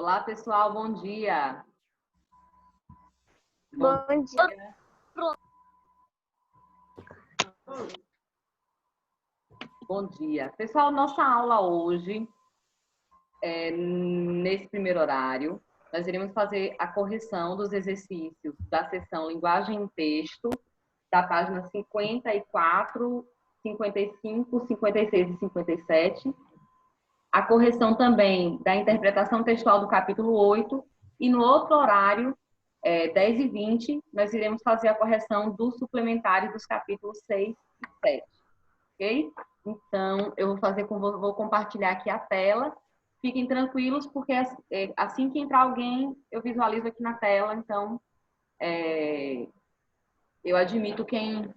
Olá, pessoal, bom dia. Bom dia. Bom dia. Pessoal, nossa aula hoje, nesse primeiro horário, nós iremos fazer a correção dos exercícios da seção Linguagem e Texto, da página 54, 55, 56 e 57. A correção também da interpretação textual do capítulo 8. E no outro horário, 10 e 20, nós iremos fazer a correção dos suplementares dos capítulos 6 e 7. Ok? Então, eu vou compartilhar aqui a tela. Fiquem tranquilos, porque assim que entrar alguém, eu visualizo aqui na tela. Então, eu admito quem,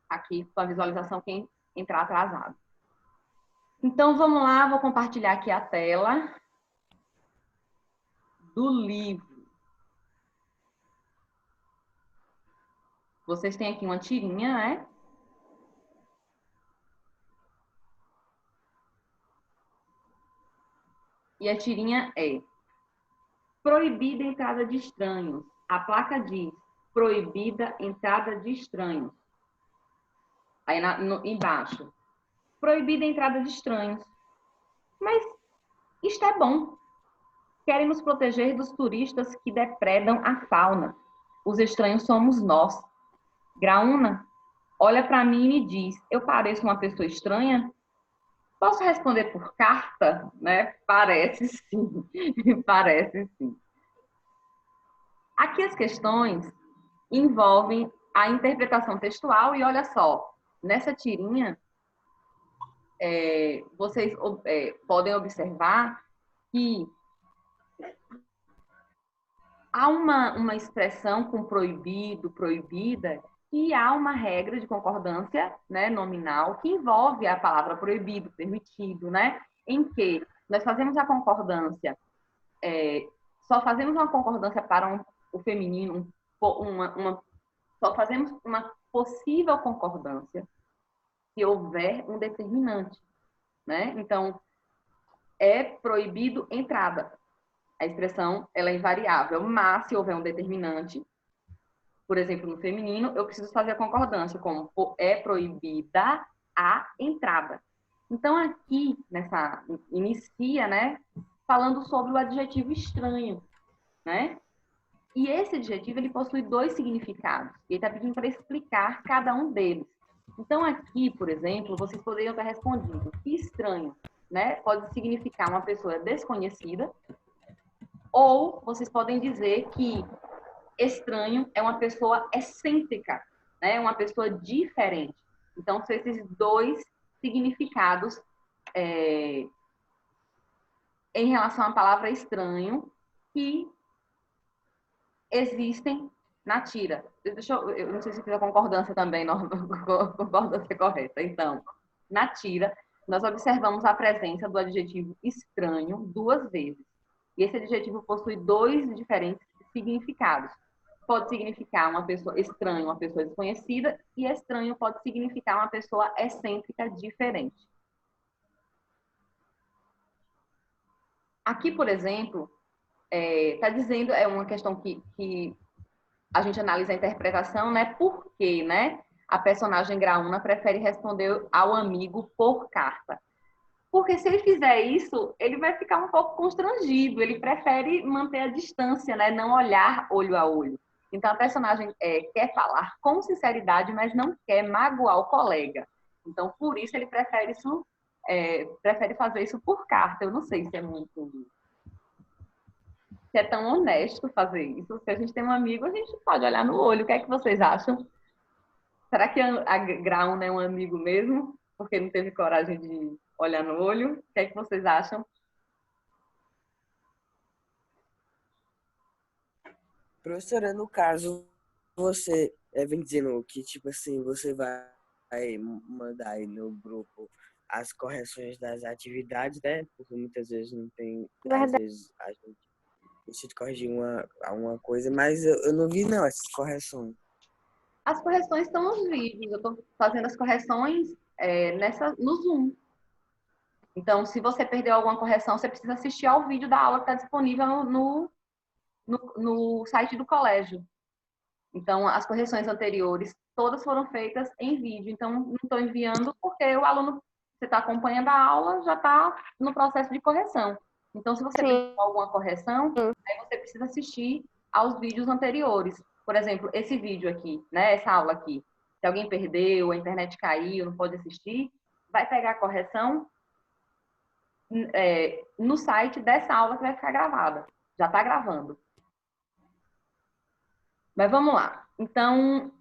aqui com a visualização, quem entrar atrasado. Então, vamos lá, vou compartilhar aqui a tela do livro. Vocês têm aqui uma tirinha, né? E a tirinha é: proibida a entrada de estranhos. A placa diz: proibida entrada de estranhos. Aí embaixo: proibida a entrada de estranhos. Mas isto é bom. Querem nos proteger dos turistas que depredam a fauna. Os estranhos somos nós. Graúna olha para mim e me diz: eu pareço uma pessoa estranha? Posso responder por carta? Né? Parece sim. Parece sim. Aqui as questões envolvem a interpretação textual e olha só, nessa tirinha, vocês podem observar que há uma expressão com proibido, proibida, e há uma regra de concordância, né, nominal que envolve a palavra proibido, permitido, né, em que nós fazemos a concordância, só fazemos uma concordância para o feminino, só fazemos uma possível concordância se houver um determinante, né? Então, é proibido entrada. A expressão ela é invariável, mas se houver um determinante, por exemplo, no feminino, eu preciso fazer a concordância, como é proibida a entrada. Então, aqui, inicia, né, falando sobre o adjetivo estranho, né? E esse adjetivo, ele possui dois significados. E ele está pedindo para explicar cada um deles. Então, aqui, por exemplo, vocês poderiam ter respondido que estranho, né, pode significar uma pessoa desconhecida, ou vocês podem dizer que estranho é uma pessoa excêntrica, né, uma pessoa diferente. Então, são esses dois significados em relação à palavra estranho que existem na tira. Eu não sei se fiz a concordância também, não, concordância correta. Então, na tira, nós observamos a presença do adjetivo estranho duas vezes. E esse adjetivo possui dois diferentes significados. Pode significar uma pessoa estranha, uma pessoa desconhecida, e estranho pode significar uma pessoa excêntrica diferente. Aqui, por exemplo, está dizendo, é uma questão que a gente analisa a interpretação, né? Por quê, né? A personagem Graúna prefere responder ao amigo por carta. Porque se ele fizer isso, ele vai ficar um pouco constrangido, ele prefere manter a distância, né? Não olhar olho a olho. Então, a personagem quer falar com sinceridade, mas não quer magoar o colega. Então, por isso, ele prefere fazer isso por carta. Eu não sei se é muito... Se é tão honesto fazer isso. Se a gente tem um amigo, a gente pode olhar no olho. O que é que vocês acham? Será que a Graúna é um amigo mesmo? Porque não teve coragem de olhar no olho? O que é que vocês acham? Professora, no caso, você vem dizendo que, tipo assim, você vai mandar aí no grupo as correções das atividades, né? Porque muitas vezes não tem, às vezes a gente precisa corrigir uma coisa, mas eu não vi não essas correções. As correções estão nos vídeos. Eu estou fazendo as correções no Zoom. Então, se você perdeu alguma correção, você precisa assistir ao vídeo da aula que está disponível no site do colégio. Então, as correções anteriores, todas foram feitas em vídeo. Então, não estou enviando porque o aluno, você está acompanhando a aula, já está no processo de correção. Então, se você perdeu alguma correção, aí você precisa assistir aos vídeos anteriores. Por exemplo, esse vídeo aqui, né? Essa aula aqui. Se alguém perdeu, a internet caiu, não pode assistir, vai pegar a correção no site dessa aula que vai ficar gravada. Já está gravando. Mas vamos lá. Então,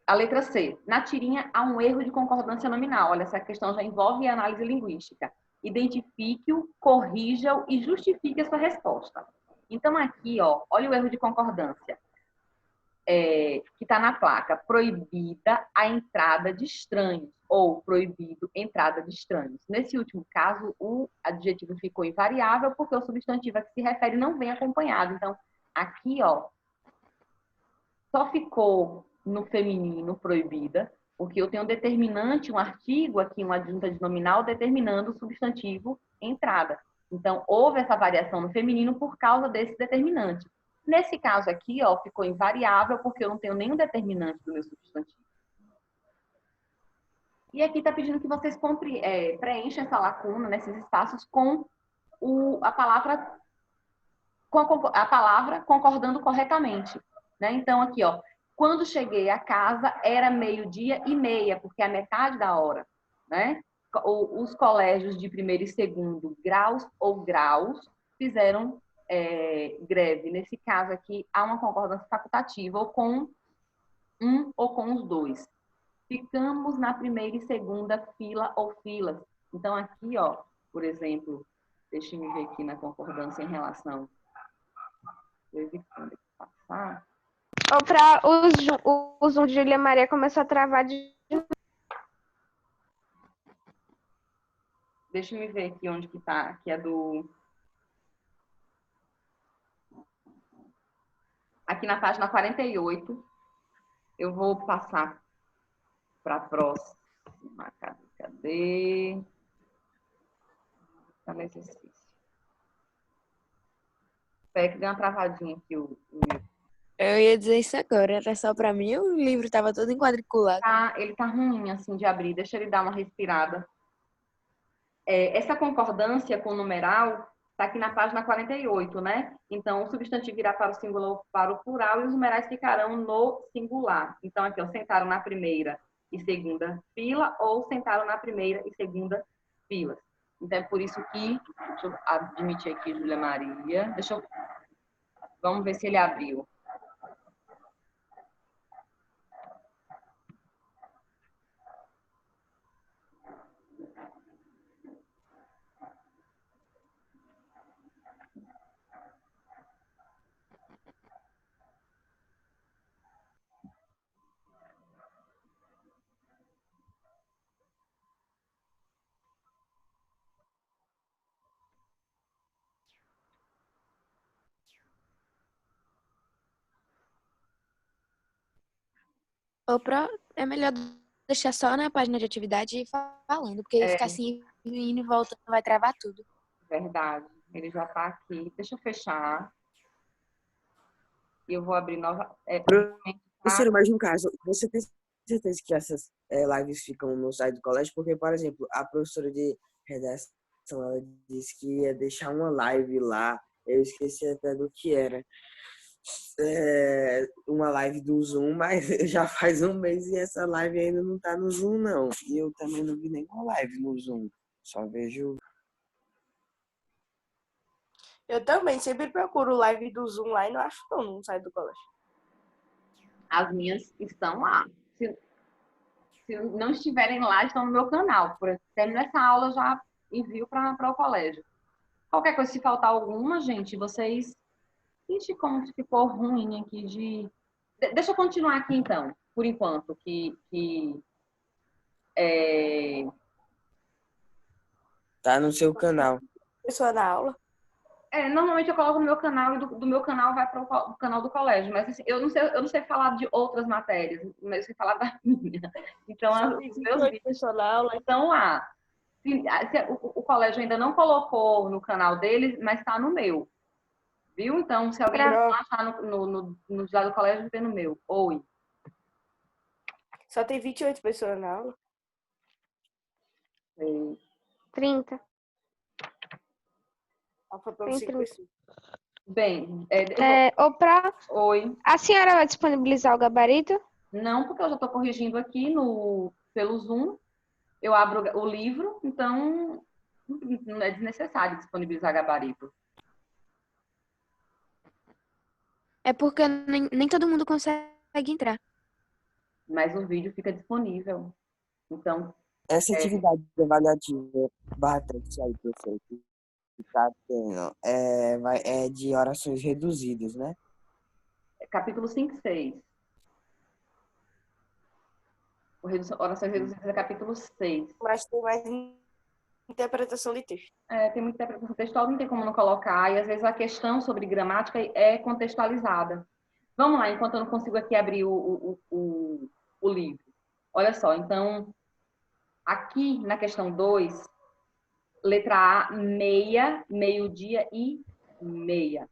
a letra C. Na tirinha há um erro de concordância nominal. Olha, essa questão já envolve análise linguística. Identifique-o, corrija-o e justifique a sua resposta. Então, aqui, ó, olha o erro de concordância. Que está na placa. Proibida a entrada de estranhos. Ou proibido entrada de estranhos. Nesse último caso, o adjetivo ficou invariável porque o substantivo a que se refere não vem acompanhado. Então, aqui, ó, só ficou no feminino proibida, porque eu tenho um determinante, um artigo aqui, uma adjunta de nominal, determinando o substantivo entrada. Então, houve essa variação no feminino por causa desse determinante. Nesse caso aqui, ó, ficou invariável, porque eu não tenho nenhum determinante do meu substantivo. E aqui está pedindo que vocês preenchem essa lacuna, nesses espaços, com a palavra concordando corretamente. Né? Então, aqui, ó, quando cheguei a casa, era 12:30, porque é a metade da hora. Né? Os colégios de primeiro e segundo graus ou graus fizeram greve. Nesse caso aqui, há uma concordância facultativa, ou com um ou com os dois. Ficamos na primeira e segunda fila ou filas. Então, aqui, ó, por exemplo, deixa eu ver aqui na concordância em relação. Evitando passar. Ou para o Zoom de Julia Maria começou a travar de... Deixa eu ver aqui onde que tá, que é do... Aqui na página 48, eu vou passar para a próxima. Cadê? Tá no exercício. Espera que deu uma travadinha aqui o meu. Eu ia dizer isso agora, era só pra mim, o livro tava todo enquadriculado. Ele tá ruim, assim, de abrir. Deixa ele dar uma respirada. Essa concordância com o numeral está aqui na página 48, né? Então, o substantivo irá para o singular ou para o plural e os numerais ficarão no singular. Então, aqui, ó, sentaram na primeira e segunda fila ou sentaram na primeira e segunda filas. Então, é por isso que... Deixa eu admitir aqui, Júlia Maria. Vamos ver se ele abriu. É melhor deixar só na página de atividade e falando, porque ficar assim, indo e voltando, vai travar tudo. Verdade. Ele já está aqui. Deixa eu fechar. E eu vou abrir nova... Professora, mas no caso, você tem certeza que essas lives ficam no site do colégio? Porque, por exemplo, a professora de redação, ela disse que ia deixar uma live lá. Eu esqueci até do que era. Uma live do Zoom, mas já faz um mês e essa live ainda não tá no Zoom, não. E eu também não vi nenhuma live no Zoom. Só vejo... Eu também sempre procuro live do Zoom lá e não acho não no site do colégio. As minhas estão lá. Se não estiverem lá, estão no meu canal. Por exemplo, terminando essa aula, eu já envio para o colégio. Qualquer coisa, se faltar alguma, gente, vocês... Ixi, como ficou ruim aqui de... Deixa eu continuar aqui, então, por enquanto, Tá no seu canal. Pessoa na aula. Normalmente eu coloco no meu canal e do meu canal vai para o canal do colégio, mas assim, eu não sei falar de outras matérias, mas eu sei falar da minha. Então, os meus vídeos estão lá. O colégio ainda não colocou no canal deles, mas está no meu. Viu? Então, se alguém não achar no lá do colégio, tem no meu. Oi. Só tem 28 pessoas na aula. 30. Faltando Tem 5 30. pessoas. Bem, Oi. A senhora vai disponibilizar o gabarito? Não, porque eu já estou corrigindo aqui pelo Zoom. Eu abro o livro, então não é desnecessário disponibilizar gabarito. É porque nem todo mundo consegue entrar. Mas o vídeo fica disponível. Então, Essa atividade avaliativa /teste aí, professor, que tá tendo, é de orações reduzidas, né? capítulo 5 e 6. Orações reduzidas é capítulo 6. Mas tem mais interpretação de texto. Tem muita interpretação textual, não tem como não colocar, e às vezes a questão sobre gramática é contextualizada. Vamos lá, enquanto eu não consigo aqui abrir o livro. Olha só, então, aqui na questão 2, letra A, meia, meio-dia e meia.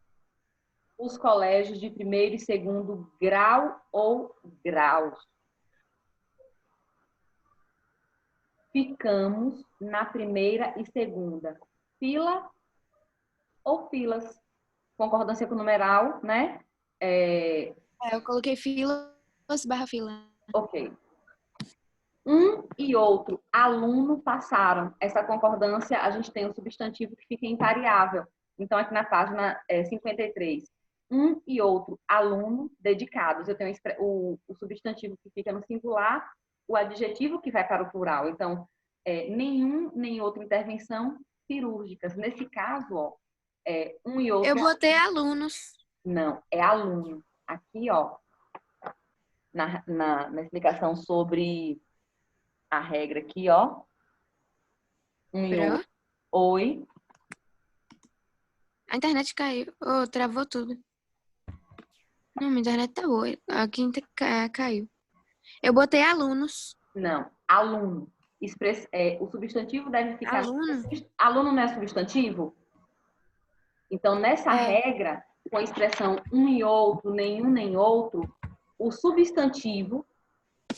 Os colégios de primeiro e segundo grau ou graus. Ficamos na primeira e segunda. Fila ou filas? Concordância com o numeral, né? Eu coloquei filas/fila. Ok. Um e outro aluno passaram. Essa concordância, a gente tem um substantivo que fica invariável. Então, aqui na página 53. Um e outro aluno dedicados. Eu tenho o substantivo que fica no singular, o adjetivo que vai para o plural. Então, nenhum nem outra intervenção cirúrgicas. Nesse caso, ó, um e outro... Eu botei alunos. Não, é aluno. Aqui, ó, na explicação sobre a regra aqui, ó. Um e outro. Oi. A internet caiu. Travou tudo. Não, minha internet tá boa. Aqui caiu. Eu botei alunos. Não, aluno. O substantivo deve ficar... Aluno? Aluno não é substantivo? Então, nessa regra, com a expressão um e outro, nenhum nem outro, o substantivo,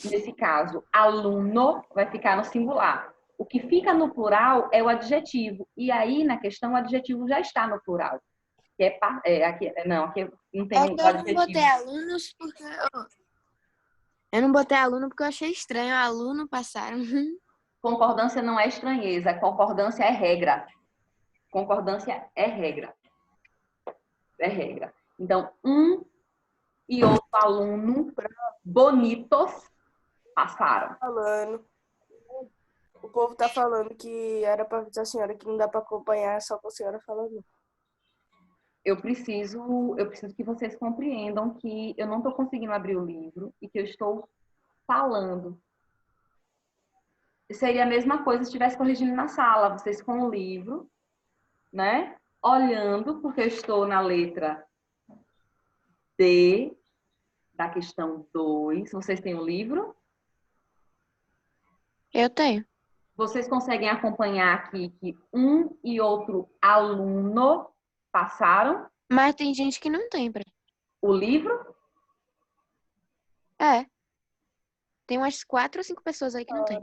nesse caso, aluno, vai ficar no singular. O que fica no plural é o adjetivo. E aí, na questão, o adjetivo já está no plural. Que aqui não tem Eu não adjetivo. botei alunos porque... Eu não botei aluno porque eu achei estranho. Aluno passaram. Concordância não é estranheza. Concordância é regra. Concordância é regra. É regra. Então, um e outro aluno bonitos passaram. O povo tá falando que era para avisar a senhora que não dá para acompanhar só com a senhora falando. Eu preciso que vocês compreendam que eu não estou conseguindo abrir o livro e que eu estou falando. Seria a mesma coisa se estivesse corrigindo na sala, vocês com o livro, né? Olhando, porque eu estou na letra D da questão 2. Vocês têm o livro? Eu tenho. Vocês conseguem acompanhar aqui que um e outro aluno passaram? Mas tem gente que não tem. O livro? Tem umas 4 ou 5 pessoas aí que não tem.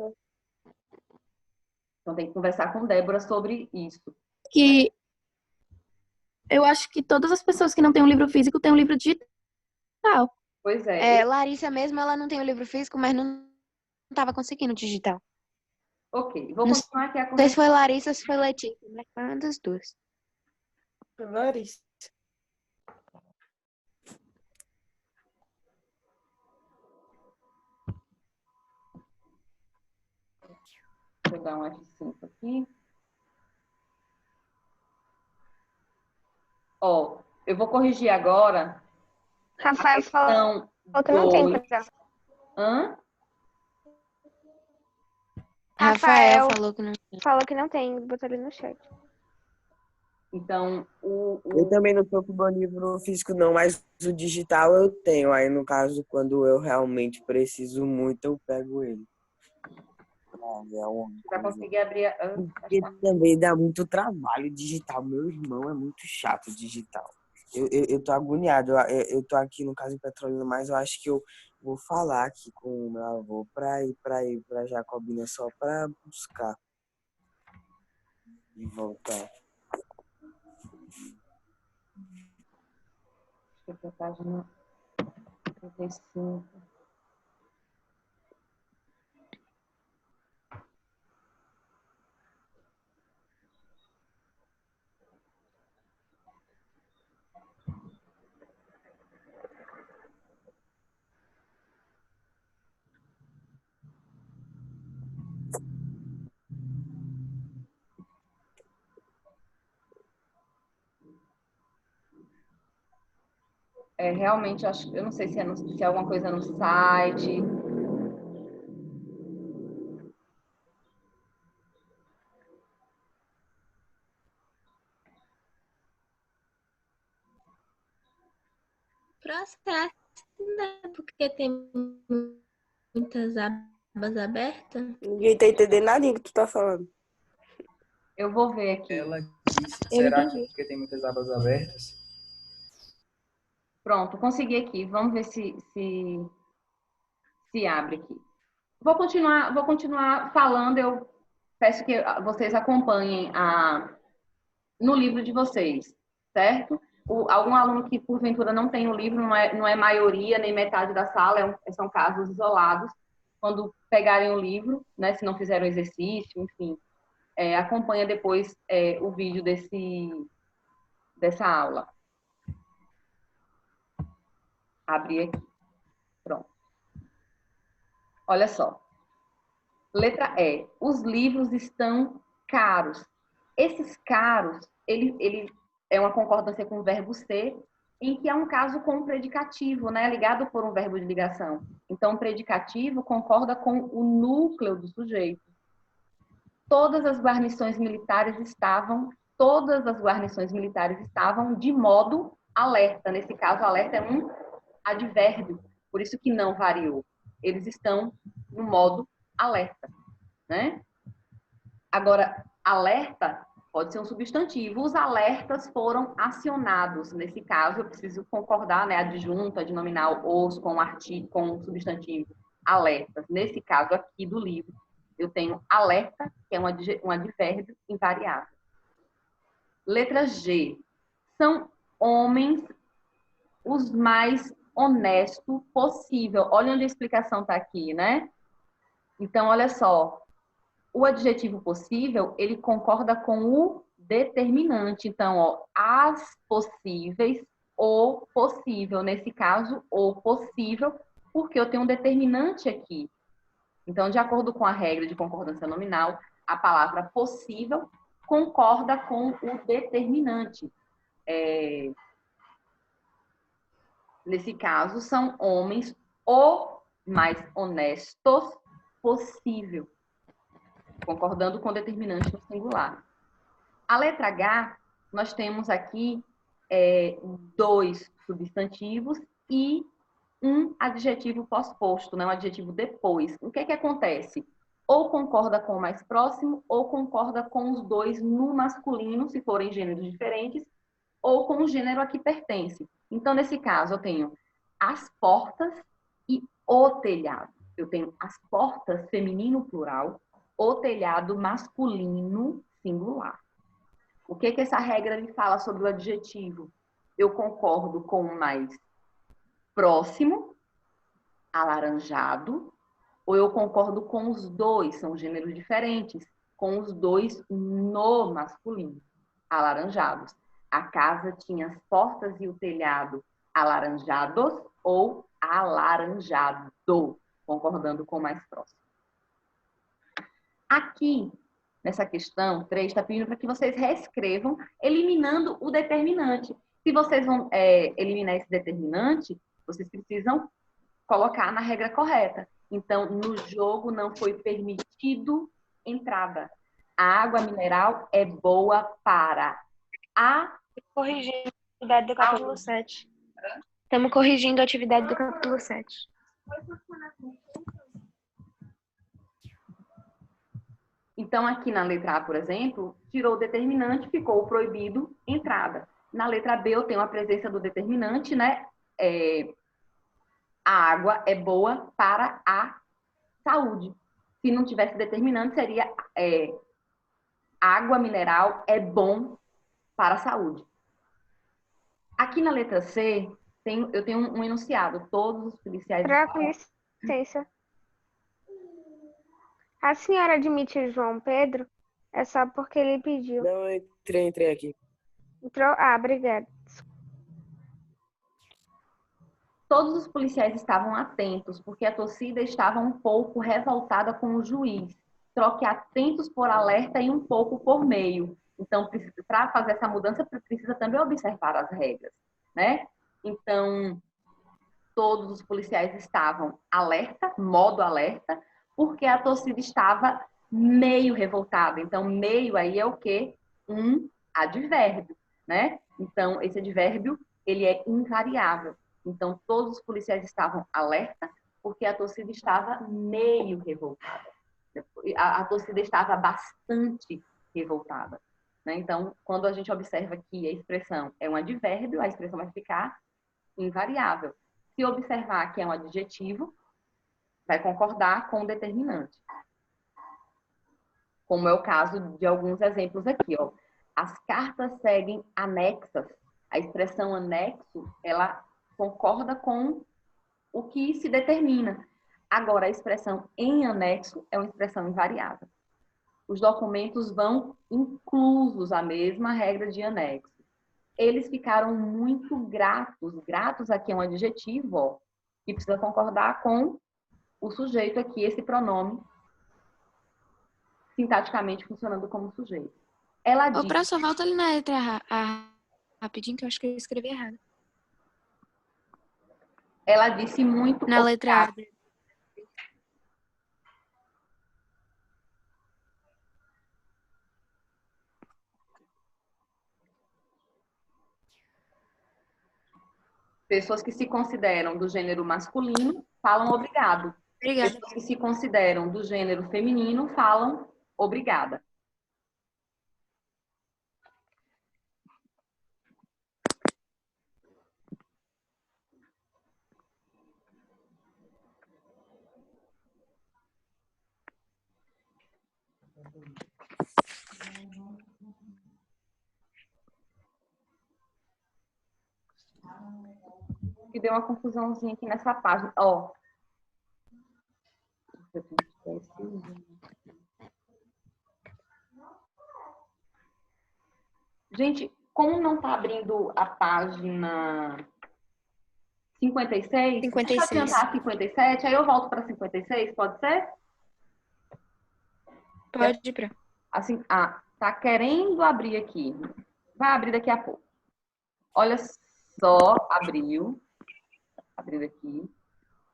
Então tem que conversar com Débora sobre isso. Que eu acho que todas as pessoas que não têm um livro físico têm um livro digital. Pois é. Larissa mesmo, ela não tem o livro físico, mas não estava conseguindo digital. Ok, vou continuar aqui a Não sei se foi Larissa ou se foi Letícia, mas foi uma das duas. Larissa. Deixa eu dar um F5 aqui. Ó, eu vou corrigir agora. Rafael falou que não tem. Hã? Rafael falou que não tem. Falou que não tem, botou ali no chat. Então, Eu também não tô com o meu livro físico, não, mas o digital eu tenho. Aí, no caso, quando eu realmente preciso muito, eu pego ele. É uma Para coisa. conseguir abrir. Porque também dá muito trabalho digital. Meu irmão é muito chato digital. Eu tô agoniado. Eu tô aqui no caso em Petrolina, mas eu acho que eu vou falar aqui com o meu avô ir pra Jacobina só pra buscar e voltar. Deixa eu ver a página 35. Realmente, eu não sei se se é alguma coisa no site. Processo, né? Porque tem muitas abas abertas. Ninguém tá entendendo nada que tu tá falando. Eu vou ver aqui. Ela disse, Eu será que é entendi. porque tem muitas abas abertas? Pronto, consegui aqui. Vamos ver se abre aqui. Vou continuar falando. Eu peço que vocês acompanhem no livro de vocês, certo? Algum aluno que, porventura, não tem o livro, não é maioria, nem metade da sala, são casos isolados. Quando pegarem o livro, né, se não fizeram exercício, enfim, acompanha depois o vídeo dessa aula. Abrir aqui. Pronto. Olha só. Letra E. Os livros estão caros. Esses caros, ele é uma concordância com o verbo ser, em que é um caso com um predicativo, né? Ligado por um verbo de ligação. Então, o predicativo concorda com o núcleo do sujeito. Todas as guarnições militares estavam de modo alerta. Nesse caso, alerta é um advérbio, por isso que não variou. Eles estão no modo alerta, né? Agora, alerta pode ser um substantivo. Os alertas foram acionados. Nesse caso, eu preciso concordar, né? Adjunto, adnominal, os com artigo, com o substantivo alertas. Nesse caso aqui do livro, eu tenho alerta, que é um advérbio invariável. Letra G. São homens os mais honestos possível. Olha onde a explicação está aqui, né? Então, olha só. O adjetivo possível, ele concorda com o determinante. Então, ó, as possíveis, o possível. Nesse caso, o possível, porque eu tenho um determinante aqui. Então, de acordo com a regra de concordância nominal, a palavra possível concorda com o determinante. Nesse caso, são homens o mais honestos possível, concordando com o determinante no singular. A letra H, nós temos aqui 2 substantivos e um adjetivo pós-posto, né? Um adjetivo depois. O que é que acontece? Ou concorda com o mais próximo, ou concorda com os dois no masculino, se forem gêneros diferentes, ou com o gênero a que pertence. Então, nesse caso, eu tenho as portas e o telhado. Eu tenho as portas feminino plural, o telhado masculino singular. O que essa regra me fala sobre o adjetivo? Eu concordo com o mais próximo, alaranjado, ou eu concordo com os dois, são gêneros diferentes, com os dois no masculino, alaranjados. A casa tinha as portas e o telhado alaranjados ou alaranjado, concordando com o mais próximo. Aqui, nessa questão 3, está pedindo para que vocês reescrevam, eliminando o determinante. Se vocês vão eliminar esse determinante, vocês precisam colocar na regra correta. Então, no jogo não foi permitido entrada. A água mineral é boa para a... Corrigindo a atividade do capítulo 7. Estamos corrigindo a atividade do capítulo 7. Então, aqui na letra A, por exemplo, tirou o determinante, ficou o proibido, entrada. Na letra B, eu tenho a presença do determinante, né? A água é boa para a saúde. Se não tivesse determinante, seria água mineral é bom para a saúde. Aqui na letra C, eu tenho um enunciado. Todos os policiais... Com licença. A senhora admite João Pedro? É só porque ele pediu. Não, entrei aqui. Entrou? Ah, obrigada. Todos os policiais estavam atentos, porque a torcida estava um pouco revoltada com o juiz. Troque atentos por alerta e um pouco por meio. Então, para fazer essa mudança, precisa também observar as regras, né? Então, todos os policiais estavam alerta, modo alerta, porque a torcida estava meio revoltada. Então, meio aí é o quê? Um advérbio, né? Então, esse advérbio, ele é invariável. Então, todos os policiais estavam alerta, porque a torcida estava meio revoltada. A torcida estava bastante revoltada, né? Então, quando a gente observa que a expressão é um advérbio, a expressão vai ficar invariável. Se observar que é um adjetivo, vai concordar com o determinante. Como é o caso de alguns exemplos aqui, ó. As cartas seguem anexas. A expressão anexo, ela concorda com o que se determina. Agora, a expressão em anexo é uma expressão invariável. Os documentos vão inclusos à mesma regra de anexo. Eles ficaram muito gratos. Gratos aqui é um adjetivo, ó, que precisa concordar com o sujeito aqui, esse pronome, sintaticamente funcionando como sujeito. Ela Ô, diz... professor, volta ali na letra rapidinho, que eu acho que eu escrevi errado. Ela disse muito... Na letra A. Pessoas que se consideram do gênero masculino falam obrigado. Obrigada. Pessoas que se consideram do gênero feminino falam obrigada. Que deu uma confusãozinha aqui nessa página. Ó. Gente, como não está abrindo a página 56, 56. deixa eu adiantar a 57, aí eu volto para 56, pode ser? Pode ir pra. Assim, tá querendo abrir aqui. Vai abrir daqui a pouco. Olha só, abriu. Abrindo aqui.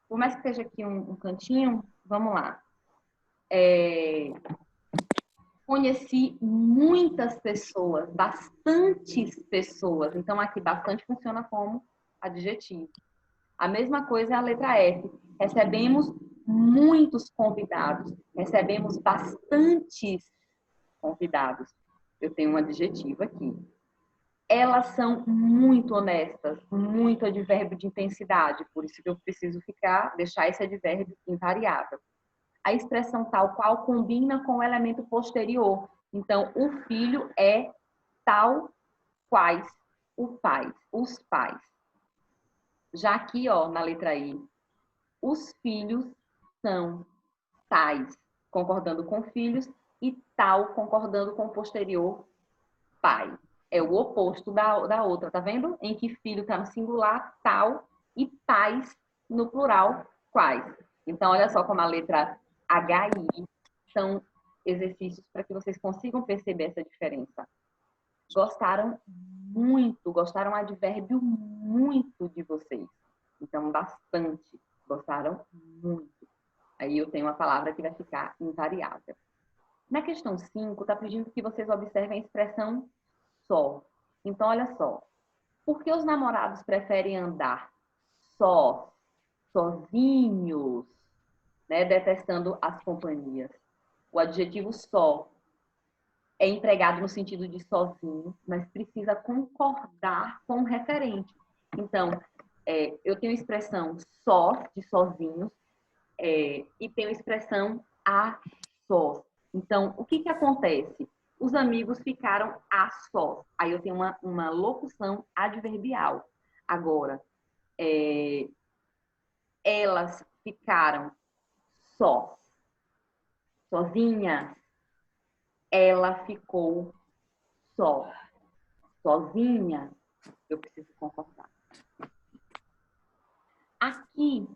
Por mais que esteja aqui um cantinho, vamos lá. Conheci muitas pessoas, bastantes pessoas. Então, aqui, bastante funciona como adjetivo. A mesma coisa é a letra F. Recebemos muitos convidados. Recebemos bastantes convidados. Eu tenho um adjetivo aqui. Elas são muito honestas, muito advérbio de intensidade, por isso que eu preciso deixar esse advérbio invariável. A expressão tal qual combina com o elemento posterior. Então, o filho é tal quais os pais. Já aqui, ó, na letra I, os filhos são tais, concordando com filhos, e tal, concordando com o posterior pai. É o oposto da outra, tá vendo? Em que filho está no singular, tal, e pais no plural, quais. Então, olha só como a letra H e I são exercícios para que vocês consigam perceber essa diferença. Gostaram muito, gostaram advérbio muito de vocês. Então, bastante. Gostaram muito. Aí eu tenho uma palavra que vai ficar invariável. Na questão 5, está pedindo que vocês observem a expressão só. Então, olha só. Por que os namorados preferem andar sozinhos, né, detestando as companhias? O adjetivo só é empregado no sentido de sozinho, mas precisa concordar com o referente. Então, eu tenho a expressão só, de sozinhos, e tenho a expressão a sós. Então, o que acontece? Os amigos ficaram a sós. Aí eu tenho uma locução adverbial. Agora, elas ficaram sós, sozinhas. Ela ficou só, sozinha. Eu preciso concordar. Aqui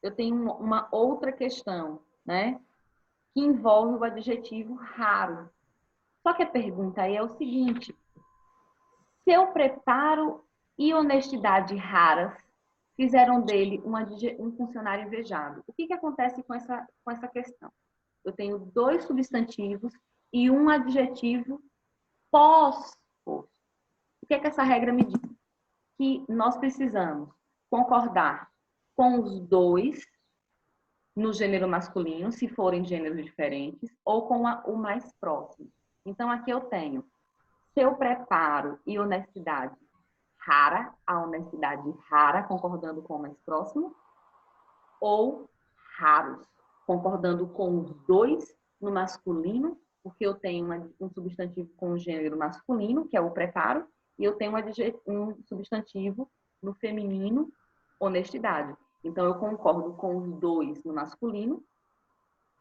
eu tenho uma outra questão, né? Que envolve o adjetivo raro. Só que a pergunta aí é o seguinte: seu preparo e honestidade raras fizeram dele um funcionário invejado. O que acontece com essa questão? Eu tenho 2 substantivos e um adjetivo pós-posto. O que essa regra me diz? Que nós precisamos concordar com os 2 no gênero masculino, se forem gêneros diferentes, ou com o mais próximo. Então, aqui eu tenho seu preparo e honestidade rara, a honestidade rara, concordando com o mais próximo, ou raros, concordando com os 2 no masculino, porque eu tenho um substantivo com o gênero masculino, que é o preparo, e eu tenho um substantivo no feminino, honestidade. Então, eu concordo com os 2 no masculino,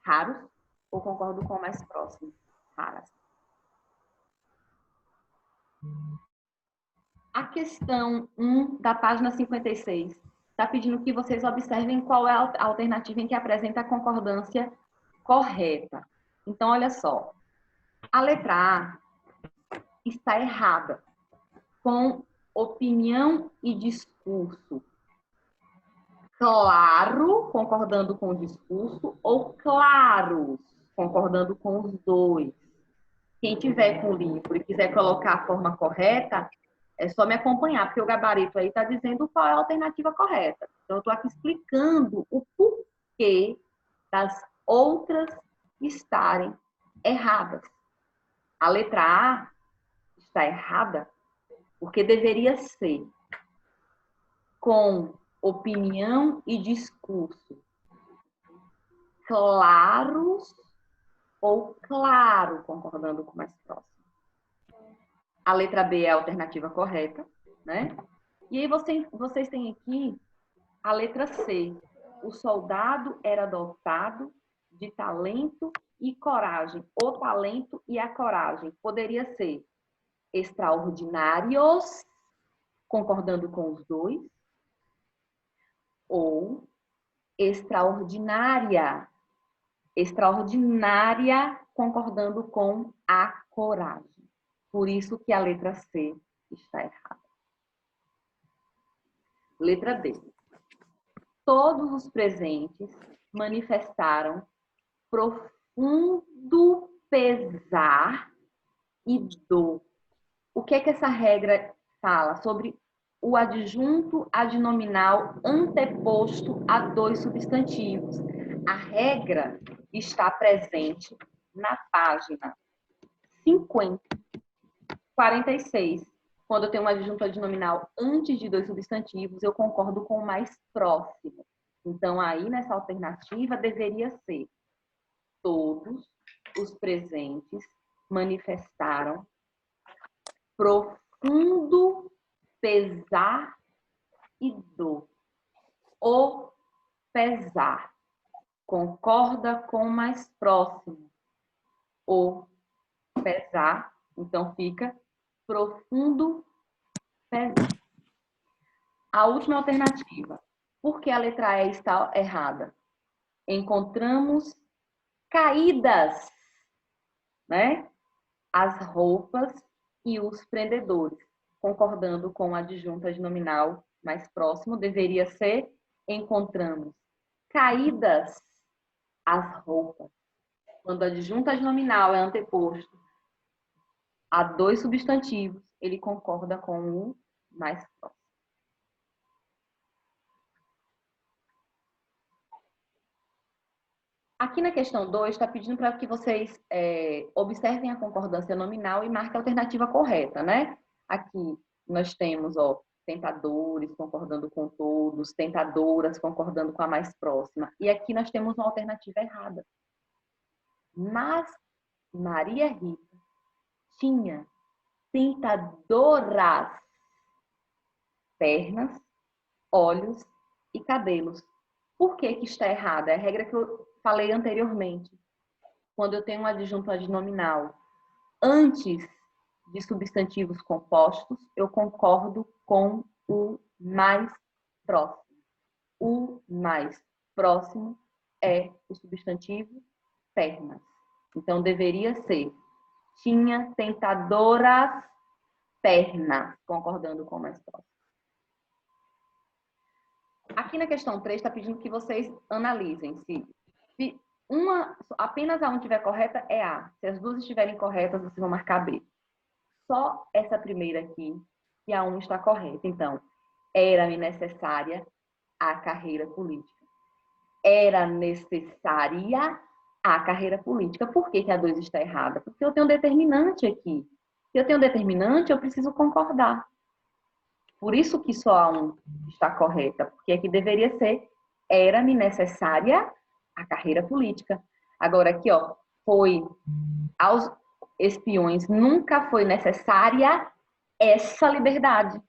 raros, ou concordo com o mais próximo, raras. A questão 1 da página 56 está pedindo que vocês observem qual é a alternativa em que apresenta a concordância correta. Então, olha só. A letra A está errada, com opinião e discurso. Claro, concordando com o discurso, ou claros, concordando com os 2. Quem tiver com o livro e quiser colocar a forma correta, é só me acompanhar, porque o gabarito aí está dizendo qual é a alternativa correta. Então, eu estou aqui explicando o porquê das outras estarem erradas. A letra A está errada porque deveria ser com opinião e discurso claros ou claro, concordando com o mais próximo. A letra B é a alternativa correta, né? E aí vocês têm aqui a letra C. O soldado era dotado de talento e coragem. O talento e a coragem. Poderia ser extraordinários, concordando com os 2, ou extraordinária. Extraordinária, concordando com a coragem. Por isso que a letra C está errada. Letra D. Todos os presentes manifestaram profundo pesar e dor. O que essa regra fala? Sobre o adjunto adnominal anteposto a 2 substantivos. A regra está presente na página 46. Quando eu tenho um adjunto adnominal antes de 2 substantivos, eu concordo com o mais próximo. Então, aí, nessa alternativa, deveria ser: todos os presentes manifestaram profundo pesar e dor. O pesar concorda com o mais próximo. O pesar, então fica profundo pesar. A última alternativa. Por que a letra E está errada? Encontramos caídas, né? As roupas e os prendedores. Concordando com o adjunto adnominal mais próximo, deveria ser: encontramos caídas as roupas. Quando o adjunto adnominal é anteposto a 2 substantivos, ele concorda com o mais próximo. Aqui na questão 2, está pedindo para que vocês observem a concordância nominal e marquem a alternativa correta, né? Aqui nós temos, ó, tentadores concordando com todos, tentadoras concordando com a mais próxima. E aqui nós temos uma alternativa errada. Mas Maria Rita tinha tentadoras pernas, olhos e cabelos. Por que que está errada? É a regra que eu falei anteriormente. Quando eu tenho um adjunto adnominal antes de substantivos compostos, eu concordo com o mais próximo. O mais próximo é o substantivo pernas. Então, deveria ser tinha tentadoras pernas, concordando com o mais próximo. Aqui na questão 3, está pedindo que vocês analisem se apenas a 1 estiver correta, é A. Se as duas estiverem corretas, vocês vão marcar B. Só essa primeira aqui, que a 1 está correta. Então, era-me necessária a carreira política. Era necessária a carreira política. Por que que a 2 está errada? Porque eu tenho um determinante aqui. Se eu tenho um determinante, eu preciso concordar. Por isso que só a 1 está correta, porque aqui deveria ser era-me necessária a carreira política. Agora aqui, ó, foi aos espiões nunca foi necessária essa liberdade.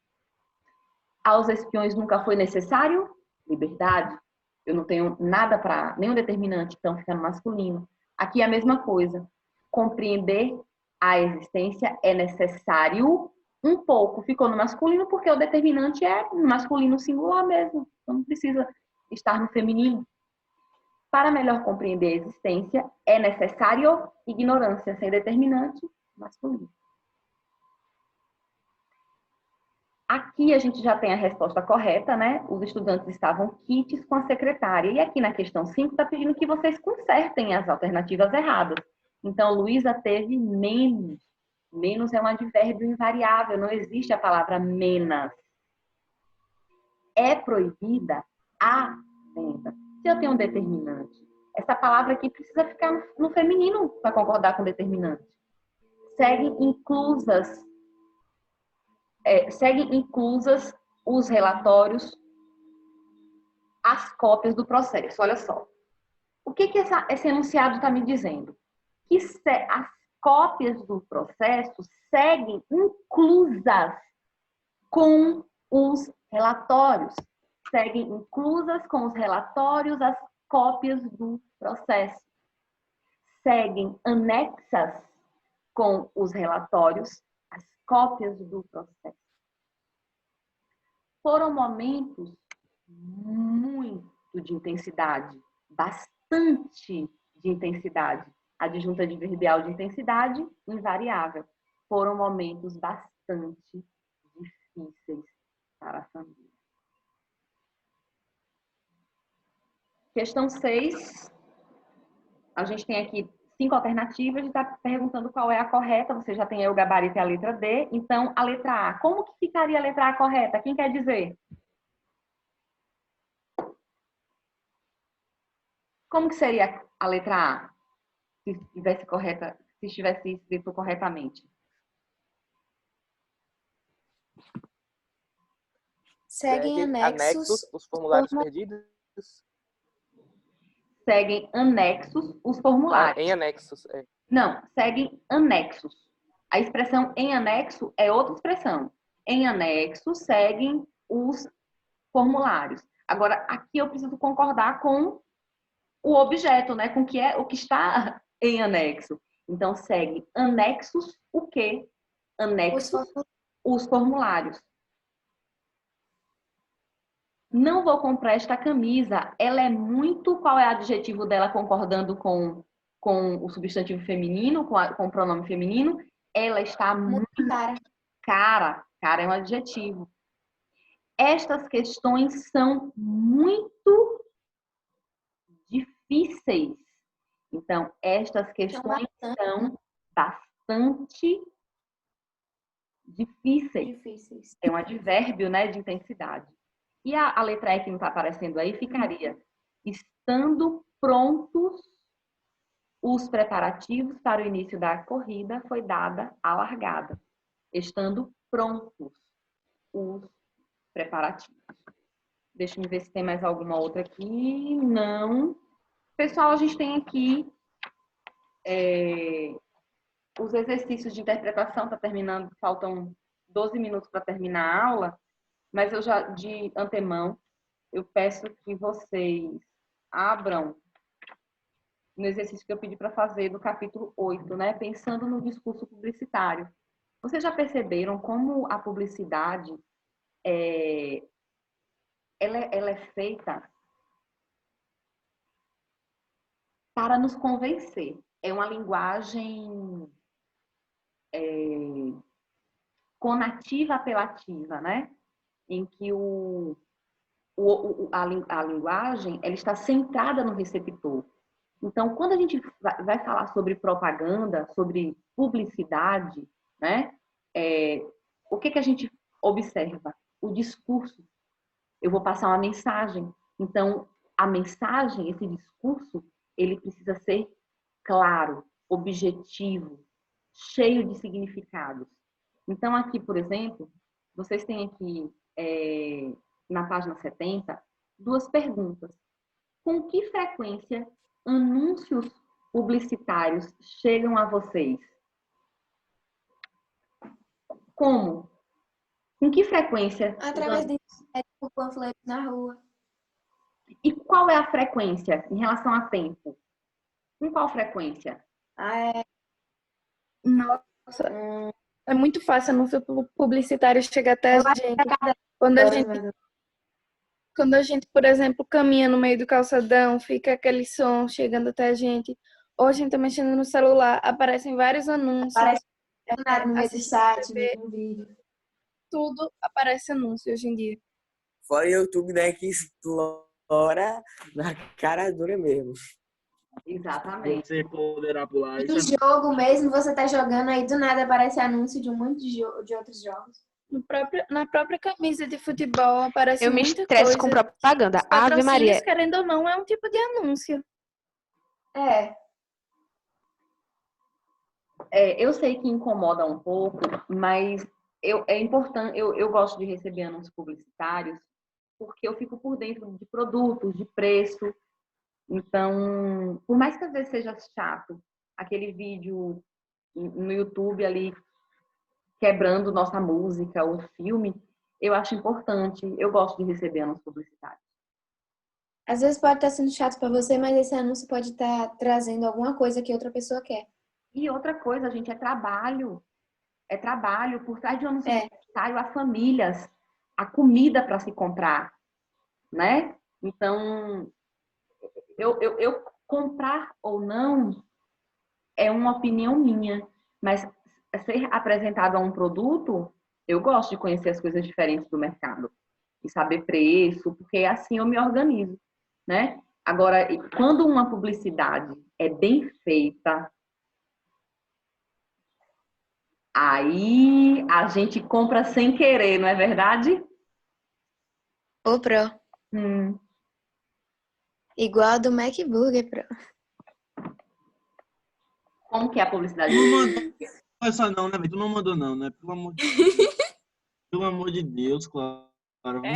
Aos espiões nunca foi necessário liberdade. Eu não tenho nada para nenhum determinante, então fica no masculino. Aqui é a mesma coisa. Compreender a existência é necessário. Um pouco ficou no masculino porque o determinante é no masculino singular mesmo. Então não precisa estar no feminino. Para melhor compreender a existência, é necessário ignorância sem determinante masculino. Aqui a gente já tem a resposta correta, né? Os estudantes estavam quites com a secretária. E aqui na questão 5 está pedindo que vocês consertem as alternativas erradas. Então, Luísa teve menos. Menos é um advérbio invariável, não existe a palavra menos. É proibida a venda. Se eu tenho um determinante, essa palavra aqui precisa ficar no feminino para concordar com determinante. Seguem inclusas os relatórios, as cópias do processo. Olha só. O que esse enunciado está me dizendo? Que as cópias do processo seguem inclusas com os relatórios. Seguem inclusas com os relatórios as cópias do processo. Seguem anexas com os relatórios as cópias do processo. Foram momentos muito de intensidade, bastante de intensidade. Adjunta adverbial de intensidade, invariável. Foram momentos bastante difíceis para a família. Questão 6. A gente tem aqui 5 alternativas e está perguntando qual é a correta. Você já tem aí o gabarito e a letra D. Então, a letra A. Como que ficaria a letra A correta? Quem quer dizer? Como que seria a letra A? Se estivesse escrito corretamente. Seguem anexos os formulários perdidos. Seguem anexos os formulários. Em anexos. É. Não, seguem anexos. A expressão em anexo é outra expressão. Em anexo seguem os formulários. Agora, aqui eu preciso concordar com o objeto, né? Com o que está em anexo. Então, segue anexos o quê? Anexos os formulários. Não vou comprar esta camisa. Ela é muito... Qual é o adjetivo dela concordando com o substantivo feminino, com o pronome feminino? Ela está muito cara. Cara é um adjetivo. Estas questões são muito difíceis. Então, estas questões são bastante difíceis. É um advérbio, né, de intensidade. E a letra E que não está aparecendo aí ficaria estando prontos Os preparativos para o início da corrida foi dada a largada, estando prontos os preparativos. Deixa eu ver se tem mais alguma outra aqui. Não. Pessoal, a gente tem aqui os exercícios de interpretação. Está terminando, faltam 12 minutos para terminar a aula, mas eu já, de antemão, eu peço que vocês abram no exercício que eu pedi para fazer do capítulo 8, né? Pensando no discurso publicitário. Vocês já perceberam como a publicidade ela é feita para nos convencer. É uma linguagem conativa apelativa, né? Em que a linguagem ela está centrada no receptor. Então, quando a gente vai falar sobre propaganda, sobre publicidade, né? O que a gente observa? O discurso. Eu vou passar uma mensagem. Então, a mensagem, esse discurso, ele precisa ser claro, objetivo, cheio de significados. Então, aqui, por exemplo, vocês têm aqui, na página 70, 2 perguntas. Com que frequência anúncios publicitários chegam a vocês? Como? Com que frequência? Através de por panfletos na rua. E qual é a frequência em relação a tempo? Com qual frequência? Nossa, é muito fácil anúncio publicitário chegar até a gente. Quando a gente, por exemplo, caminha no meio do calçadão, fica aquele som chegando até a gente. Ou a gente tá mexendo no celular, aparecem vários anúncios. Aparece no meio do assiste site, TV, no vídeo. tudo aparece anúncio hoje em dia. Fora o YouTube, né, que explora na cara dura mesmo. Exatamente. Você poderá pular. No jogo mesmo, você tá jogando aí, do nada aparece anúncio de um monte de outros jogos. Na própria camisa de futebol aparece Eu me muita estresso coisa. com propaganda. Os Ave patrocínios, Maria. querendo ou não, é um tipo de anúncio. Eu sei que incomoda um pouco, mas é importante, eu gosto de receber anúncios publicitários porque eu fico por dentro de produtos, de preço. Então, por mais que às vezes seja chato, aquele vídeo no YouTube ali quebrando nossa música ou filme, eu acho importante, eu gosto de receber anúncios publicitários. Às vezes pode estar sendo chato para você, mas esse anúncio pode estar trazendo alguma coisa que outra pessoa quer. E outra coisa, gente, é trabalho. É trabalho. Por trás de um anúncio publicitário, há famílias, há comida para se comprar, né? Então, eu comprar ou não é uma opinião minha, mas ser apresentado a um produto, eu gosto de conhecer as coisas diferentes do mercado e saber preço, porque assim eu me organizo, né? Agora, quando uma publicidade é bem feita, aí a gente compra sem querer, não é verdade? Ô, Pro. Igual a do MacBurger, Pro. Como que é a publicidade? Não mandou essa não, né, velho? Tu não mandou não, né? Pelo amor de Deus. Pelo amor de Deus, claro.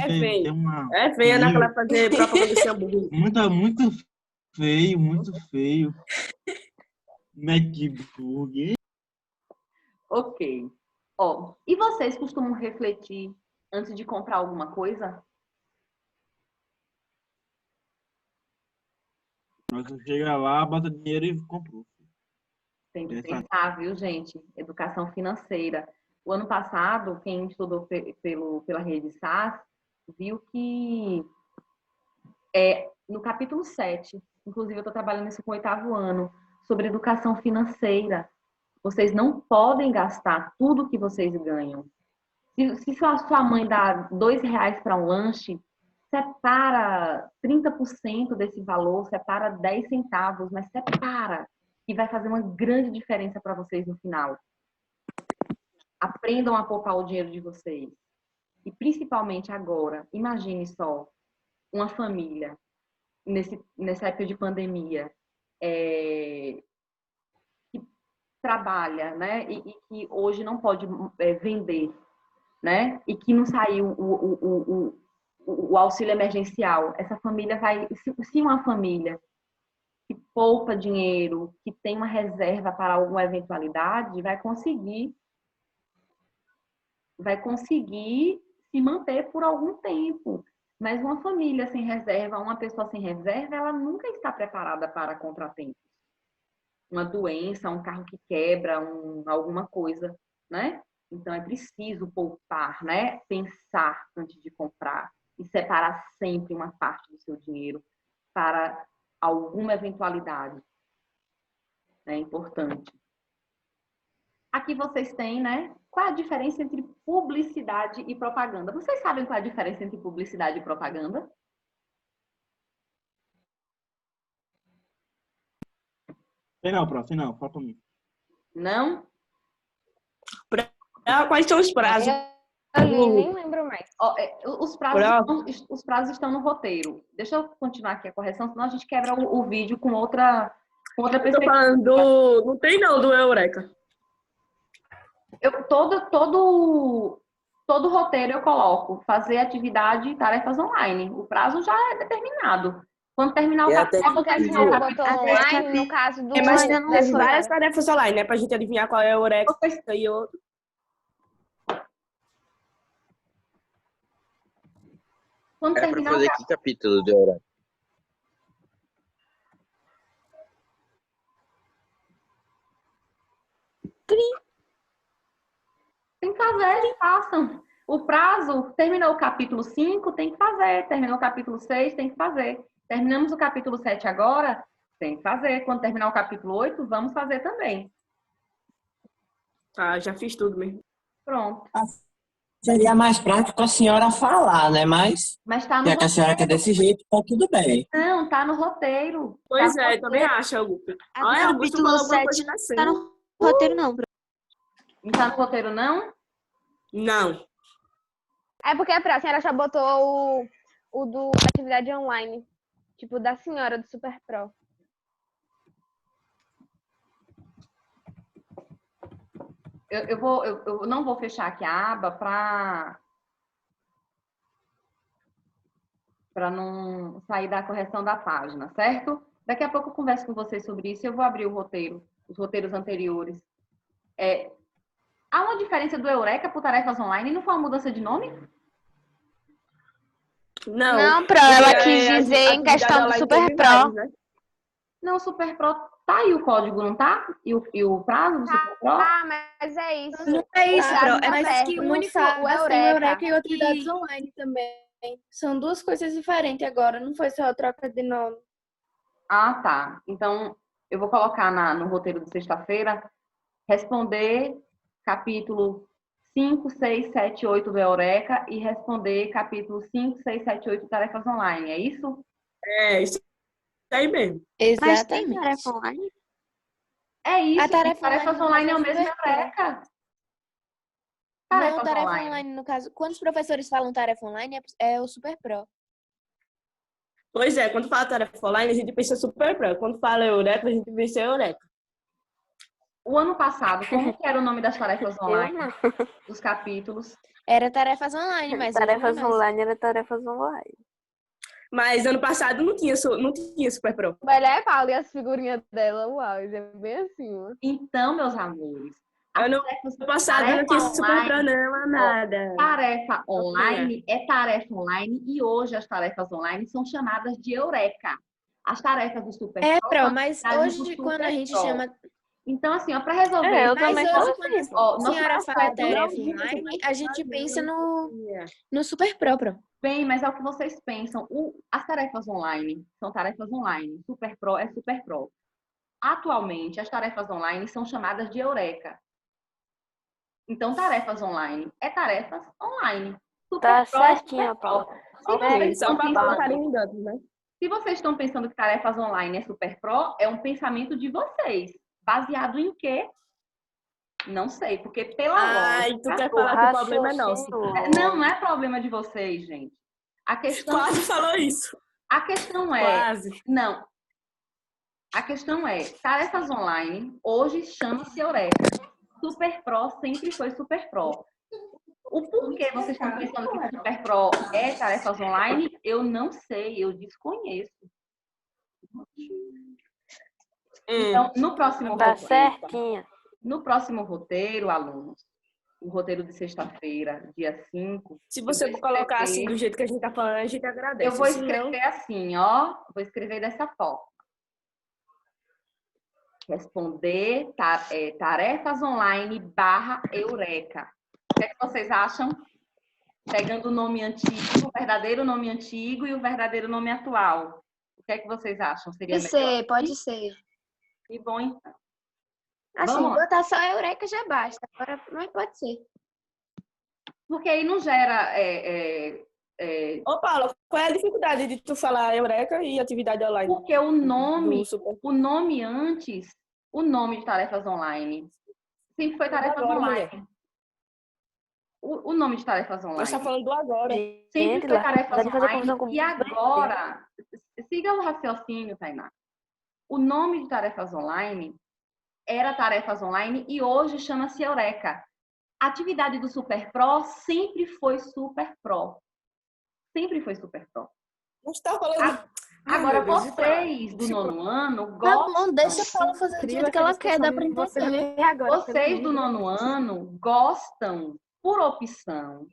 Feio. Uma... É feio, né? Pra fazer propaganda desse hambúrguer. Muito feio, muito feio. MacBurger. Ok. E vocês costumam refletir antes de comprar alguma coisa? Você chega lá, bota dinheiro e comprou. Tem que pensar, viu, gente? Educação financeira. O ano passado, quem estudou pela rede SAS, viu que no capítulo 7, inclusive eu estou trabalhando isso com o 8º ano, sobre educação financeira. Vocês não podem gastar tudo que vocês ganham. Se sua mãe dá R$2 para um lanche, separa 30% desse valor, separa 10 centavos, mas separa, que vai fazer uma grande diferença para vocês no final. Aprendam a poupar o dinheiro de vocês. E principalmente agora, imagine só, uma família, nessa época de pandemia, trabalha, né, e que hoje não pode vender, né, e que não saiu o auxílio emergencial, essa família vai, se uma família que poupa dinheiro, que tem uma reserva para alguma eventualidade, vai conseguir se manter por algum tempo. Mas uma família sem reserva, uma pessoa sem reserva, ela nunca está preparada para contratempos. Uma doença, um carro que quebra, alguma coisa, né? Então é preciso poupar, né? Pensar antes de comprar e separar sempre uma parte do seu dinheiro para alguma eventualidade. É importante. Aqui vocês têm, né? Qual é a diferença entre publicidade e propaganda? Vocês sabem qual é a diferença entre publicidade e propaganda? Sei não, prof. Não, fala pra mim. Não? Quais são os prazos? Eu nem lembro mais. Os prazos estão no roteiro. Deixa eu continuar aqui a correção, senão a gente quebra o vídeo com outra Eu tô perspectiva. falando do... Não tem não, do Eureka. Todo roteiro eu coloco fazer atividade e tarefas online. O prazo já é determinado. Quando terminar o E até capítulo, É porque se você botou online, no caso do Mas ainda não tem foi. várias tarefas online, né? Pra gente adivinhar qual é o Eureka e outro. quando É pra terminar o fazer que capítulo do Eureka? tem que fazer, façam. O prazo, terminou o capítulo 5, tem que fazer. Terminou o capítulo 6, tem que fazer. Terminamos o capítulo 7 agora, tem que fazer. Quando terminar o capítulo 8, vamos fazer também. Tá, já fiz tudo mesmo. Pronto. Seria mais prático a senhora falar, né? Mas Mas tá no já que a senhora quer desse jeito, tá tudo bem. Não, tá no roteiro. Pois Tá no é, também roteiro. acho, Augusto. A do Olha, Augusto capítulo falou alguma 7 coisa na tá cena. no roteiro, não. Não tá no roteiro, não? Não. É porque a senhora já botou o do atividade online. Tipo, da senhora do Super Pro. Eu não vou fechar aqui a aba para não sair da correção da página, certo? Daqui a pouco eu converso com vocês sobre isso. Eu vou abrir o roteiro, os roteiros anteriores. Há uma diferença do Eureka por tarefas online? Não foi uma mudança de nome? Não, Pro, ela quis dizer em questão do Super Pro. Né? Não, o Super Pro tá aí o código, não tá? E o prazo do Super Pro? Ah, mas é isso. Não é isso, Tá, Pro. tá É mais certo. que o Não único, sabe, o tem Eureka e o Atividades Online também. São duas coisas diferentes agora, não foi só a troca de nome. Ah, tá. Então, eu vou colocar no roteiro de sexta-feira, responder capítulo 5, 6, 7, 8 do Eureka e responder capítulo 5, 6, 7, 8 tarefas online. É isso? É, isso aí mesmo. Mas tem Exatamente. tarefa online? É isso. A tarefa tarefas online online é o no caso mesmo é Super Pro. Eureka. Não, Tarefas tarefa online. online, no caso, quando os professores falam tarefa online, é o Super Pro. Pois é, quando fala tarefa online, a gente pensa Super Pro. Quando fala Eureka, a gente pensa Eureka. O ano passado, como que era o nome das tarefas online dos capítulos? Era tarefas online, mas hoje Tarefas não é mais. online era tarefas online. Mas ano passado não tinha Super Pro. Mulher fala e as figurinhas dela, uau, isso é bem assim, ó. Então, meus amores, Ano passado não tinha Super Pro, não, amada. tarefa online é tarefa online e hoje as tarefas online são chamadas de Eureka. As tarefas do Super É, Pro Pro, são mas chamadas do hoje Super quando a gente Pro. chama. Então, assim, ó, para resolver. É, eu isso, também Mas falo hoje, quando assim. a nosso senhora fala processo tarefa não, online, a gente pensa no Super Pro, Pro. bem, mas é o que vocês pensam. As tarefas online são tarefas online. Super Pro é Super Pro. Atualmente, as tarefas online são chamadas de Eureka. Então, tarefas online é tarefas online. Super Tá Pro é certinho, Super Pro. Ok, só para pensando- colocarem em dados, né? Se vocês estão pensando que tarefas online é Super Pro, é um pensamento de vocês. Baseado em quê? Não sei, porque pela Ai, tu lógica... quer falar que o problema é nosso. Não é problema de vocês, gente. A questão, Quase falou isso. a questão é... Quase. Não. A questão é, tarefas online hoje chama-se Eureka. Super Pro sempre foi Super Pro. O porquê vocês estão pensando que Super Pro é tarefas online, eu não sei, eu desconheço. Então, no próximo Tá roteiro, certinha. no próximo roteiro, alunos, o roteiro de sexta-feira, dia 5. Se você colocar assim do jeito que a gente tá falando, a gente agradece. Eu vou Se não, escrever assim, ó. Vou escrever dessa forma. Responder tarefas online /Eureka. O que é que vocês acham? Pegando o nome antigo, o verdadeiro nome antigo e o verdadeiro nome atual. O que é que vocês acham? Seria Pode melhor? ser, pode ser. Que bom, então. Assim, Vamos lá. botar só Eureka já basta. Agora, mas pode ser. Porque aí não gera... Ô, Paulo, qual é a dificuldade de tu falar Eureka e atividade online? Porque o nome Do o nome de tarefas online sempre foi tarefas agora, online. O nome de tarefas Nós online tá falando do agora. sempre Gente, foi lá, dá tarefas de fazer confusão online com e agora, siga o raciocínio, Tainá. O nome de tarefas online era tarefas online e hoje chama-se Eureka. A atividade do Super Pro sempre foi Super Pro. Sempre foi Super Pro. Nós tá falando... Agora, meu Deus, vocês do nono ano Tá gostam... bom, deixa a Paula fazer do jeito que ela quer, dá pra entender. Vocês do nono ano gostam, por opção,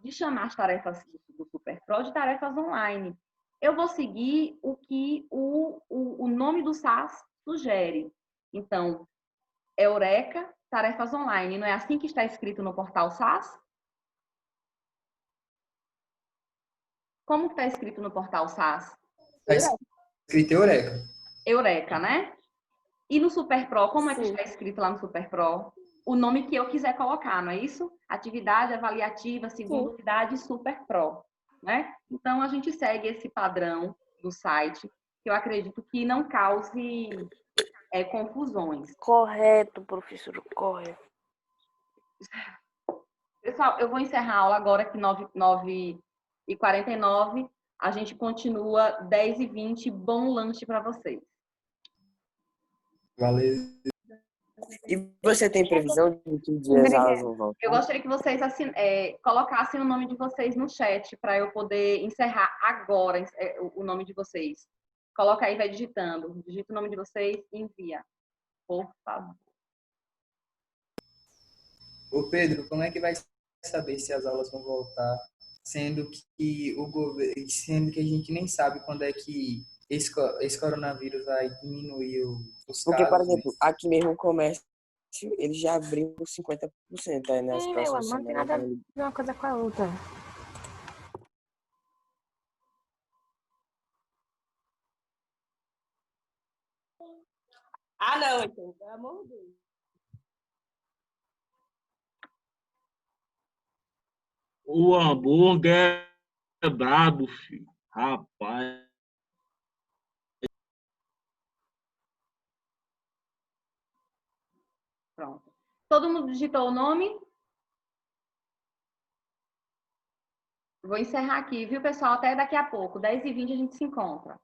de chamar as tarefas do Super Pro de tarefas online. Eu vou seguir o que o nome do SAS sugere. Então, Eureka, tarefas online. Não é assim que está escrito no portal SAS? Como está escrito no portal SAS? Está escrito Eureka. Eureka, né? E no Super Pro, como é que está escrito lá no Super Pro? O nome que eu quiser colocar, não é isso? Atividade avaliativa, segunda unidade, Super Pro, né? Então, a gente segue esse padrão do site, que eu acredito que não cause confusões. Correto, professor, correto. Pessoal, eu vou encerrar a aula agora, que 9h49. A gente continua 10h20. Bom lanche para vocês. Valeu. E você tem previsão de que dia as aulas vão voltar? Eu gostaria que vocês colocassem o nome de vocês no chat para eu poder encerrar agora o nome de vocês. Coloca aí, vai digitando. Digita o nome de vocês e envia. Por favor. Ô Pedro, como é que vai saber se as aulas vão voltar, sendo que a gente nem sabe quando é que esse coronavírus vai diminuir os Porque, por casos, exemplo, aqui mesmo o comércio, ele já abriu por 50% aí nas próximas Não tem semanas. nada a ver uma coisa com a outra. Ah, não, então, pelo amor de Deus. O hambúrguer é brabo, filho. Rapaz. Pronto. Todo mundo digitou o nome? Vou encerrar aqui, viu, pessoal? Até daqui a pouco. 10h20 a gente se encontra.